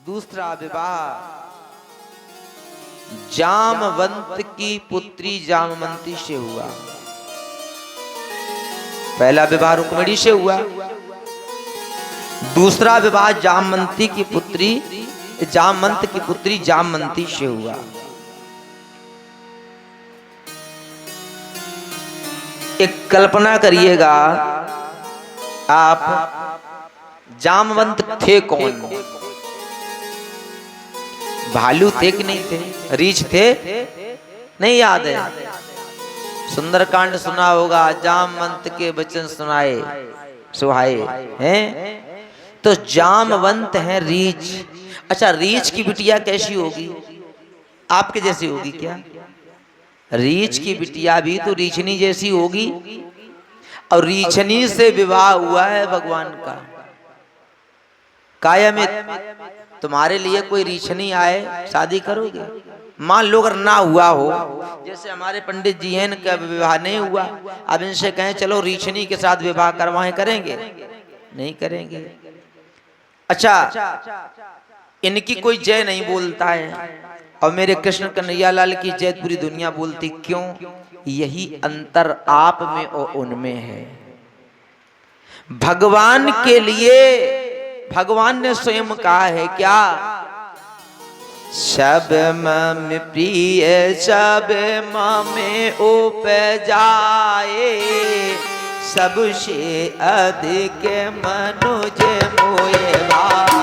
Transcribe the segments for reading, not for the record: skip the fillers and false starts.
दूसरा विवाह जामवंत की पुत्री जामवंती से हुआ। पहला विवाह रुक्मिणी से हुआ, दूसरा विवाह जामवंत की पुत्री जामवंती से हुआ। एक कल्पना करिएगा आप, जामवंत थे कौन? भालू थे कि नहीं थे? रीछ थे? नहीं याद है? सुंदरकांड सुना होगा, जामवंत के वचन सुहाए हैं। तो जामवंत है रीछ। अच्छा, रीछ की बिटिया कैसी होगी? आपके जैसी होगी क्या? रीछ की बिटिया भी तो रीछनी जैसी होगी, और रीछनी से विवाह हुआ है भगवान का। कायमित तुम्हारे लिए कोई रीछनी आए, शादी करोगे? मान लो अगर ना हुआ हो, जैसे हमारे पंडित जी हैं, इनका विवाह नहीं हुआ, अब इनसे कहें चलो रीछनी के साथ विवाह करवाएं, करेंगे? नहीं करेंगे। अच्छा, इनकी कोई जय नहीं बोलता है, और मेरे कृष्ण कन्हैया लाल की जय पूरी दुनिया बोलती। क्यों? यही अंतर आप में और उनमें है। भगवान के लिए भगवान ने स्वयं कहा है क्या? सब मम प्रिय सब मम उपजाए, सबसे अधिक मनुज मोए भाई।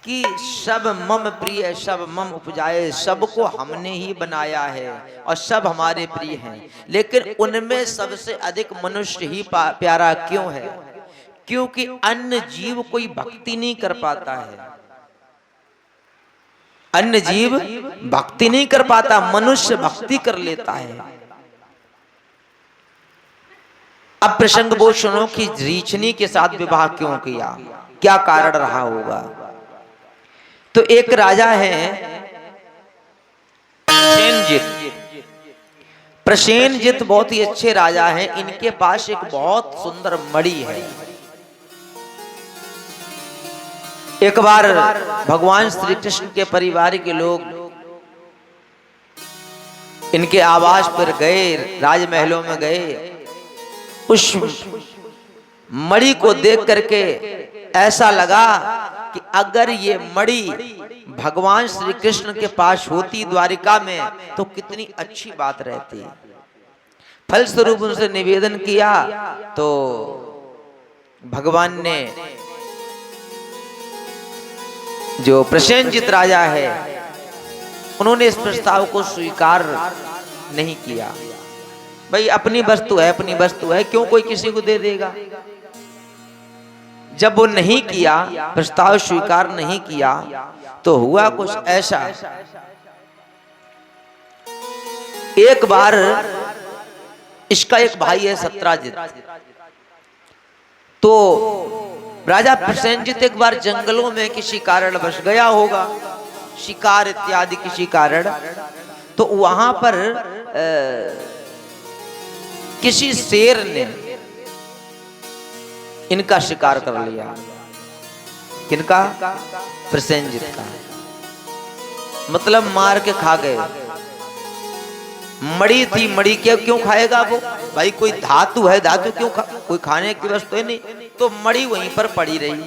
कि सब मम प्रिय सब मम उपजाए, सबको हमने ही बनाया है और सब हमारे प्रिय हैं, लेकिन उनमें सबसे अधिक मनुष्य ही प्यारा क्यों है? क्योंकि अन्य जीव कोई भक्ति नहीं कर पाता है। अन्य जीव भक्ति नहीं कर पाता, मनुष्य भक्ति कर लेता है। अब प्रसंग वो सुनो कि रीछनी के साथ विवाह क्यों किया, क्या कारण रहा होगा। तो एक राजा है प्रसेनजित, बहुत ही अच्छे राजा हैं। इनके पास एक बहुत सुंदर मणि है। एक बार भगवान श्री कृष्ण के परिवार के लोग इनके आवास पर गए, राजमहलों में गए। उस मणि को देख करके ऐसा लगा कि अगर ये मणि भगवान श्री कृष्ण के पास होती द्वारिका में तो कितनी अच्छी बात रहती। फलस्वरूप उनसे निवेदन किया तो भगवान ने, जो प्रसेनजित राजा है, उन्होंने इस प्रस्ताव को स्वीकार नहीं किया। भाई अपनी वस्तु है, अपनी वस्तु है, क्यों कोई किसी को दे देगा। जब वो नहीं किया, प्रस्ताव स्वीकार नहीं किया, तो हुआ कुछ ऐसा। एक बार इसका एक भाई है सत्राजित, तो राजा प्रसेनजित एक बार जंगलों में किसी कारण बस गया होगा, शिकार इत्यादि किसी कारण, तो वहां पर किसी शेर ने इनका शिकार कर लिया। किनका? प्रसेनजित का। मतलब मार के खा गए। मणि थी, मणि क्यों खाएगा वो? भाई कोई धातु है, धातु क्यों कोई खाने की वस्तु है नहीं, तो मणि वहीं पर पड़ी रही।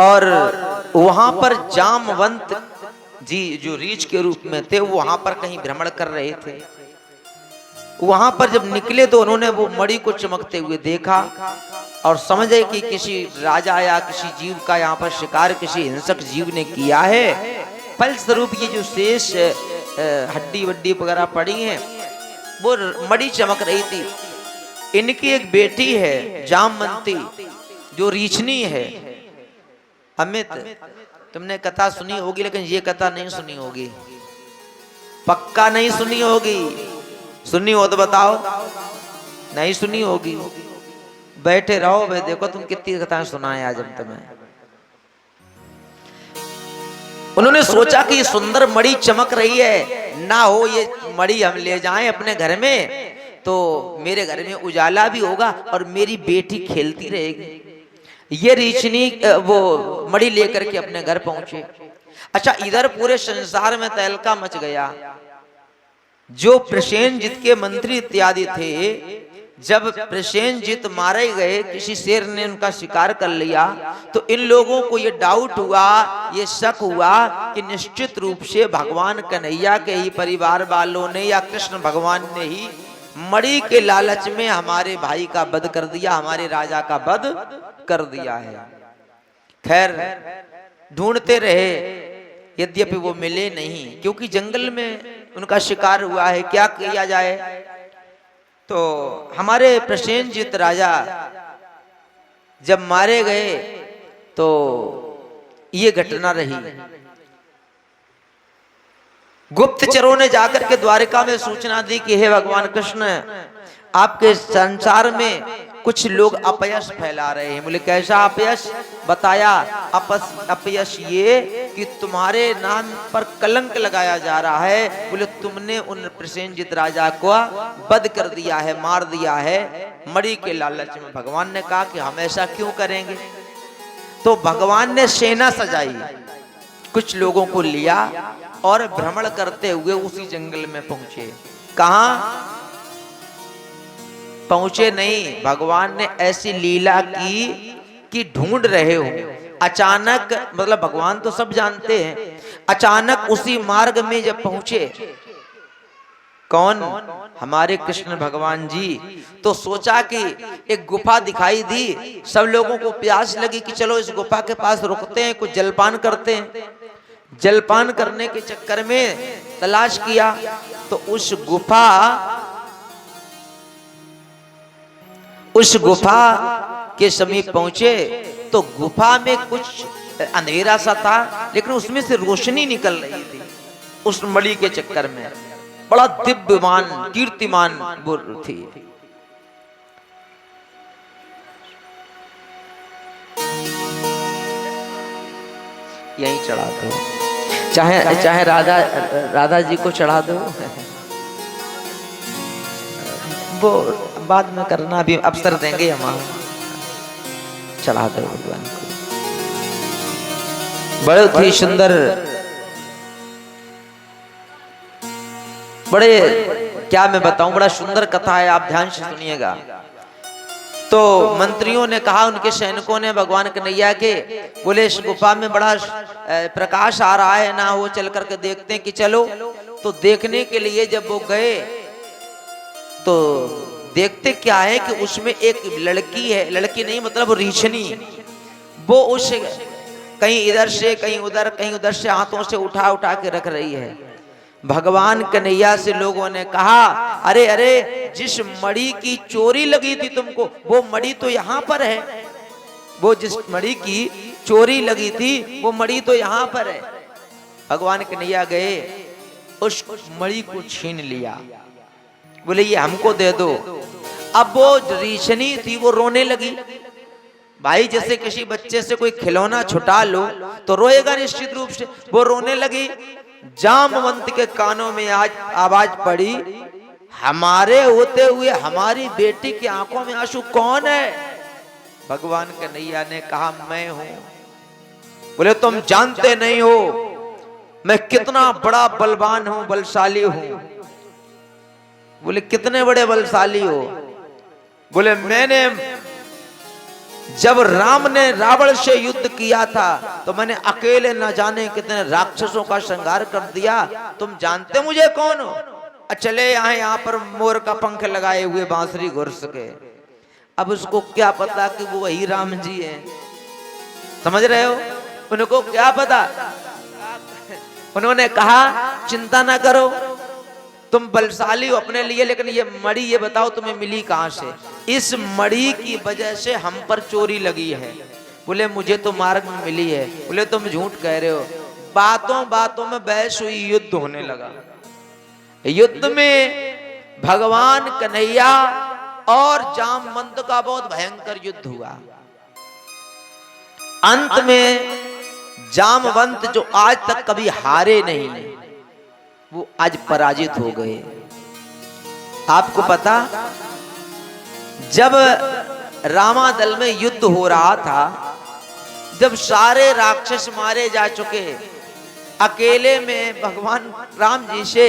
और वहां पर जामवंत जी जो रीछ के रूप में थे, वो वहां पर कहीं भ्रमण कर रहे थे। वहां पर जब निकले तो उन्होंने वो मणि को चमकते हुए देखा और समझे कि किसी राजा या किसी जीव का यहाँ पर शिकार किसी हिंसक जीव ने किया है। फलस्वरूप ये जो शेष हड्डी वड्डी वगैरह पड़ी हैं, वो मड़ी चमक रही थी। इनकी एक बेटी है जामवंती, जो रीछनी है। अमित, तुमने कथा सुनी होगी लेकिन ये कथा नहीं सुनी होगी, पक्का नहीं सुनी होगी। सुनी हो तो बताओ, नहीं सुनी होगी। बैठे रहो, भाई देखो तुम कितनी कथाएं सुनाए आज हम तुम्हें। उन्होंने सोचा कि ये सुंदर मड़ी चमक रही है, ना हो ये मड़ी हम ले जाएं अपने घर में, तो मेरे घर में उजाला भी होगा और मेरी बेटी खेलती रहेगी। ये रीछनी वो मड़ी लेकर के अपने घर पहुंचे। अच्छा, इधर पूरे संसार में तहलका मच गया। जो प्रसेनजित के मंत्री इत्यादि थे, जब प्रसेनजित मारे गए, किसी शेर ने उनका शिकार कर लिया, तो इन लोगों को ये डाउट हुआ, ये शक हुआ कि निश्चित रूप से भगवान कन्हैया के ही परिवार वालों ने या कृष्ण भगवान ने ही मड़ी के लालच में हमारे भाई का वध कर दिया, हमारे राजा का वध कर दिया है। खैर ढूंढते रहे, यद्यपि वो मिले नहीं, क्योंकि जंगल में उनका शिकार हुआ है, क्या किया जाए। तो हमारे प्रसेनजित राजा जब मारे गए तो ये घटना रही। गुप्तचरों ने जाकर के द्वारिका में सूचना दी कि हे भगवान कृष्ण, आपके संसार में कुछ लोग अपयश फैला रहे हैं। बोले कैसा अपयश? बताया, अपयश ये कि तुम्हारे नाम पर कलंक लगाया जा रहा है। बोले तुमने उन प्रसेनजित राजा को वध कर दिया है, मार दिया है मड़ी के लालच में। भगवान ने कहा कि हम ऐसा क्यों करेंगे? तो भगवान ने सेना सजाई, कुछ लोगों को लिया और भ्रमण करते हुए उसी जंगल में पहुंचे। कहां पहुंचे? नहीं, भगवान ने ऐसी लीला की कि ढूंढ रहे हो। अचानक, मतलब भगवान तो सब जानते हैं, अचानक उसी मार्ग में जब पहुंचे, कौन? हमारे कृष्ण भगवान जी। तो सोचा कि एक गुफा दिखाई दी, सब लोगों को प्यास लगी कि चलो इस गुफा के पास रुकते हैं, कुछ जलपान करते हैं। जलपान करने के चक्कर में तलाश किया तो उस गुफा के समीप पहुंचे तो गुफा में कुछ अंधेरा सा था, लेकिन उसमें से रोशनी निकल रही थी उस मणि के चक्कर में। बड़ा दिव्यमान कीर्तिमान वो थी। यहीं चढ़ा दो, चाहे राधा जी को चढ़ा दो, वो बाद में करना, अभी अवसर देंगे हम। चढ़ा दो भगवान को। बहुत ही सुंदर, बड़े क्या मैं बताऊं, बड़ा सुंदर कथा है, आप ध्यान से सुनिएगा। तो मंत्रियों ने कहा, उनके सैनिकों ने भगवान कन्हैया के, बोले इस गुफा में बड़ा प्रकाश आ रहा है ना, वो चल करके देखते हैं कि चलो। तो देखने के लिए जब वो गए तो देखते क्या है कि उसमें एक लड़की है, लड़की नहीं मतलब वो रीछनी, वो उस कहीं इधर से कहीं उधर से हाथों से उठा के रख रही है। भगवान कन्हैया से लोगों ने कहा, अरे अरे, जिस मड़ी की चोरी लगी थी तुमको, वो मड़ी तो यहाँ पर है। वो जिस मड़ी की चोरी लगी थी वो मड़ी तो यहाँ पर है। भगवान कन्हैया गए, उस मड़ी को छीन लिया, बोले ये हमको दे दो। अब वो रीछनी थी, वो रोने लगी। भाई जैसे किसी बच्चे से कोई खिलौना छुटा लो तो रोएगा निश्चित रूप से, वो रोने लगी। जामवंत के कानों में आज आवाज पड़ी, हमारे होते हुए हमारी बेटी की आंखों में आंसू कौन है? भगवान कन्हैया ने कहा, मैं हूं। बोले तुम जानते नहीं हो मैं कितना बड़ा बलवान हूं, बलशाली हूं। बोले कितने बड़े बलशाली हो? बोले मैंने जब राम ने रावण से युद्ध किया था तो मैंने अकेले न जाने कितने राक्षसों का संहार कर दिया। तुम जानते मुझे कौन हो? चले आए यहाँ पर मोर का पंख लगाए हुए बांसुरी घुस के। अब उसको क्या पता कि वो वही राम जी है, समझ रहे हो? उनको क्या पता? उन्होंने कहा चिंता ना करो, तुम बलशाली हो अपने लिए, लेकिन ये मणि ये बताओ तुम्हें मिली कहां से? इस मणि की वजह से हम पर चोरी लगी है। बोले मुझे तो मार्ग में मिली है। बोले तुम झूठ कह रहे हो। बातों बातों में बहस हुई, युद्ध होने लगा। युद्ध में भगवान कन्हैया और जामवंत का बहुत भयंकर युद्ध हुआ। अंत में जामवंत जो आज तक कभी हारे नहीं, वो आज पराजित हो गए। आपको पता, जब रामादल में युद्ध हो रहा था, जब सारे राक्षस मारे जा चुके, अकेले में भगवान राम जी से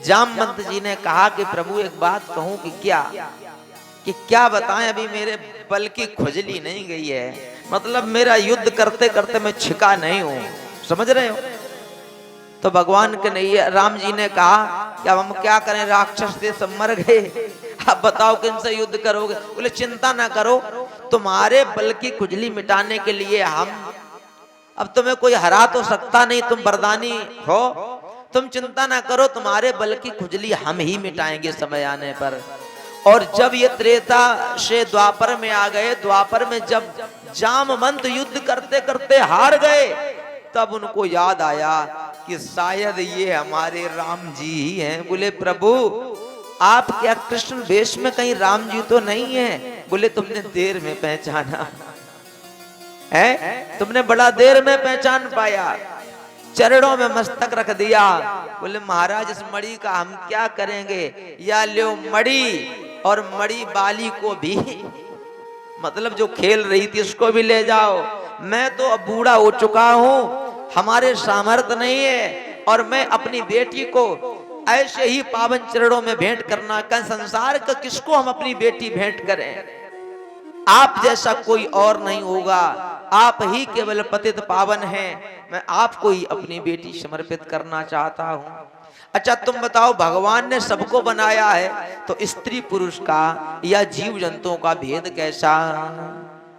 जामवंत जी ने कहा कि प्रभु एक बात कहूं कि क्या बताएं, अभी मेरे बल की खुजली नहीं गई है, मतलब मेरा युद्ध करते करते मैं छिका नहीं हूं, समझ रहे हो? तो भगवान कन्हैया राम जी ने कहा कि अब हम क्या करें, राक्षस थे सब मर गए, अब बताओ किन से युद्ध करोगे? बोले चिंता ना करो, तुम्हारे बल की खुजली मिटाने के लिए हम, अब तुम्हें कोई हरा तो सकता नहीं, तुम वरदानी हो, तुम चिंता ना करो, तुम्हारे बल की खुजली हम ही मिटाएंगे समय आने पर। और जब ये त्रेता से द्वापर में आ गए, द्वापर में जब जामवंत युद्ध करते करते हार गए, तब उनको याद आया कि शायद ये हमारे राम जी ही हैं। बोले प्रभु आप क्या कृष्ण वेश में कहीं राम जी तो नहीं है? बोले तुमने देर में पहचाना है, तुमने बड़ा देर में पहचान पाया, चरणों में मस्तक रख दिया। बोले महाराज इस मणि का हम क्या करेंगे? या लो मणि और मणि बाली को भी, मतलब जो खेल रही थी उसको भी ले जाओ, मैं तो अब बूढ़ा हो चुका हूं, हमारे सामर्थ्य नहीं है, और मैं अपनी बेटी को ऐसे ही पावन चरणों में भेंट करना, कल संसार का किसको हम अपनी बेटी भेंट करें? आप जैसा कोई और नहीं होगा, आप ही केवल पतित पावन हैं, मैं आपको ही अपनी बेटी समर्पित करना चाहता हूं। अच्छा तुम बताओ, भगवान ने सबको बनाया है, तो स्त्री पुरुष का या जीव जंतुओं का भेद कैसा?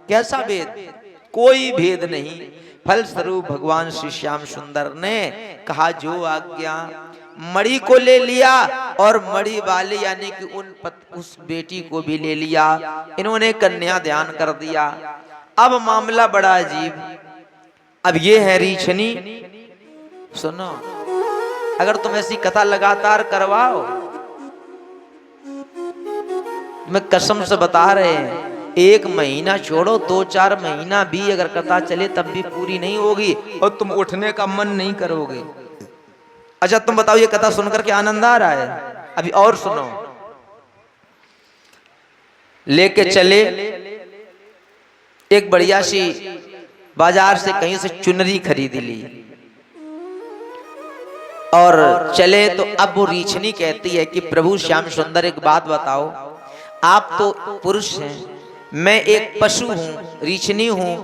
कैसा भेद? कोई भेद नहीं। फलस्वरूप भगवान श्री श्याम सुंदर ने कहा जो आज्ञा, मणि को ले लिया और मणि वाले यानी कि उस बेटी को भी ले लिया, इन्होंने कन्या ध्यान कर दिया। अब मामला बड़ा अजीब, अब ये है रीछनी। सुनो, अगर तुम ऐसी कथा लगातार करवाओ, मैं कसम से बता रहे हैं, 1 महीना छोड़ो 2-4 महीना भी अगर कथा चले तब भी पूरी नहीं होगी और तुम उठने का मन नहीं करोगे। अच्छा तुम बताओ, ये कथा सुनकर के आनंद आ रहा है? अभी और सुनो। लेके चले एक बढ़िया सी बाजार से कहीं से चुनरी खरीद ली और चले, तो अब वो रीछनी कहती है कि प्रभु श्याम सुंदर एक बात बताओ, आप तो पुरुष हैं, मैं एक पशु हूं, रीछनी हूं,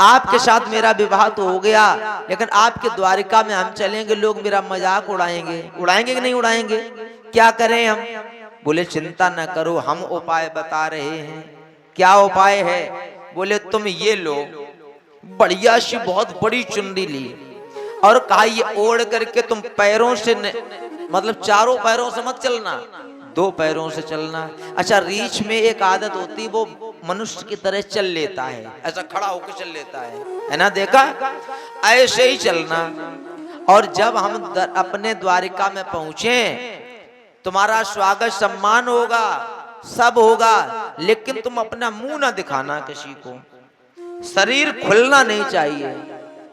आपके साथ मेरा विवाह तो हो गया, लेकिन आपके द्वारिका में हम चलेंगे, लोग मेरा मजाक उड़ाएंगे, उड़ाएंगे कि नहीं उड़ाएंगे? क्या करें हम? बोले चिंता न करो, हम उपाय बता रहे हैं। क्या उपाय है? बोले तुम ये लो, बढ़िया सी बहुत बड़ी चुनरी ली और कहा ये ओढ़ करके तुम पैरों से मतलब चारों पैरों से मत चलना, 2 पैरों से चलना। अच्छा रीछ में एक आदत होती, वो मनुष्य की तरह चल लेता है, ऐसा खड़ा होकर चल लेता है ना, देखा? ऐसे ही चलना। और जब हम अपने द्वारिका में पहुंचे, तुम्हारा स्वागत सम्मान होगा, सब होगा, लेकिन तुम अपना मुंह ना दिखाना किसी को, शरीर खुलना नहीं चाहिए।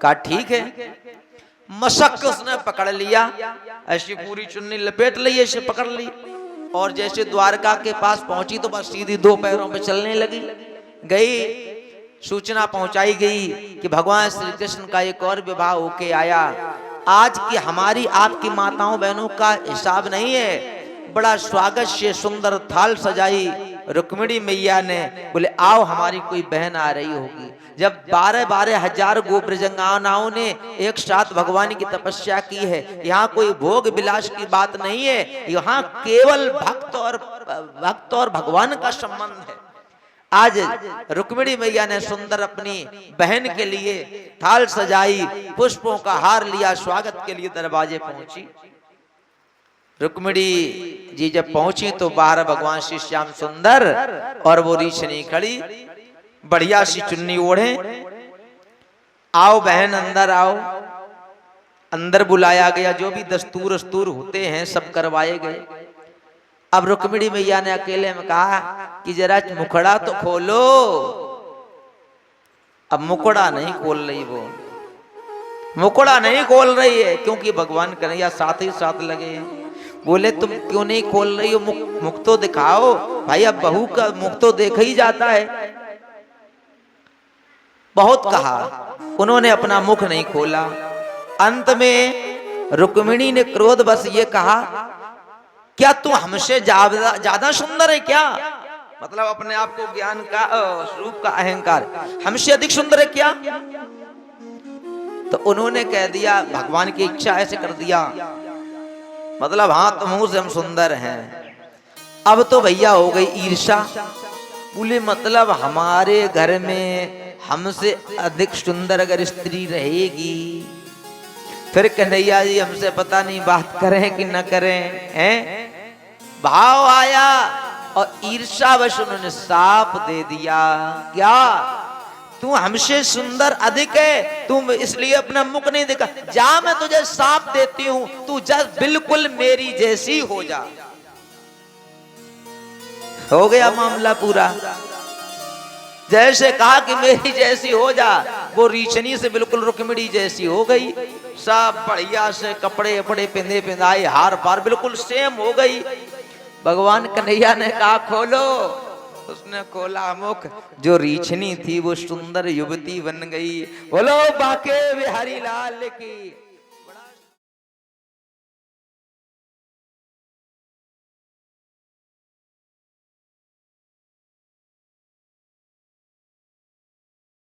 कहा ठीक है। मशक उसने पकड़ लिया, ऐसी पूरी चुन्नी लपेट ली, ऐसे पकड़ ली और जैसे द्वारका के पास पहुंची तो बस सीधी 2 पैरों पे चलने लगी। गई, सूचना पहुंचाई गई कि भगवान श्री कृष्ण का एक और विवाह होके आया, आज की हमारी आपकी माताओं बहनों का हिसाब नहीं है। बड़ा स्वागत से सुंदर थाल सजाई रुक्मिणी मैया ने, बोले आओ हमारी कोई बहन आ रही होगी। जब 12-12 हजार गोब्रजंगानाओं ने एक साथ भगवान की तपस्या की है, यहाँ कोई भोग विलास की बात नहीं है, यहाँ केवल भक्त और भगवान का संबंध है। आज रुक्मिणी मैया ने सुंदर अपनी बहन के लिए थाल सजाई, पुष्पों का हार लिया, स्वागत के लिए दरवाजे पहुंची। रुक्मिणी जी जब पहुंची तो बाहर भगवान श्री श्याम सुंदर और वो रीछनी खड़ी, बढ़िया सी चुन्नी ओढ़े, आओ बहन अंदर आओ। अंदर बुलाया गया, जो भी दस्तूर होते हैं सब करवाए गए। अब रुक्मिणी मैया ने अकेले में कहा कि जरा मुखड़ा तो खोलो। अब मुखड़ा नहीं खोल रही, वो मुखड़ा नहीं खोल रही है, क्योंकि भगवान कन्हैया साथ ही साथ लगे हैं। बोले तुम क्यों नहीं खोल रही हो, मुख तो दिखाओ। भाई अब बहू का मुख तो देखा ही जाता है। बहुत कहा, उन्होंने अपना मुख नहीं खोला। अंत में रुक्मिणी ने क्रोध बस ये कहा, क्या तू हमसे ज्यादा सुंदर है क्या? मतलब अपने आप को ज्ञान का स्वरूप का अहंकार, हमसे अधिक सुंदर है क्या? तो उन्होंने कह दिया, भगवान की इच्छा ऐसे कर दिया, मतलब हाँ तुम से हम सुंदर हैं। अब तो भैया हो गई ईर्षा। बोले मतलब हमारे घर में हमसे अधिक सुंदर अगर स्त्री रहेगी, फिर कन्हैया जी हमसे पता नहीं बात करें कि न करें, हैं? भाव आया और ईर्षावश उन्होंने साफ दे दिया। क्या तू हमसे सुंदर अधिक है, तुम इसलिए अपना मुख नहीं दिखा, जा मैं तुझे साफ देती हूं, तू जा बिल्कुल मेरी जैसी हो जा। हो गया मामला पूरा। जैसे कहा कि मेरी जैसी हो जा, वो रीछनी से बिल्कुल रुक्मिणी जैसी हो गई। सब बढ़िया से कपड़े वपड़े पिंधे पिंधाए, हार पार बिल्कुल सेम हो गई। भगवान कन्हैया ने कहा खोलो। उसने खोला मुख, जो रीछनी थी वो सुंदर युवती बन गई। बोलो बाके बिहारी लाल की।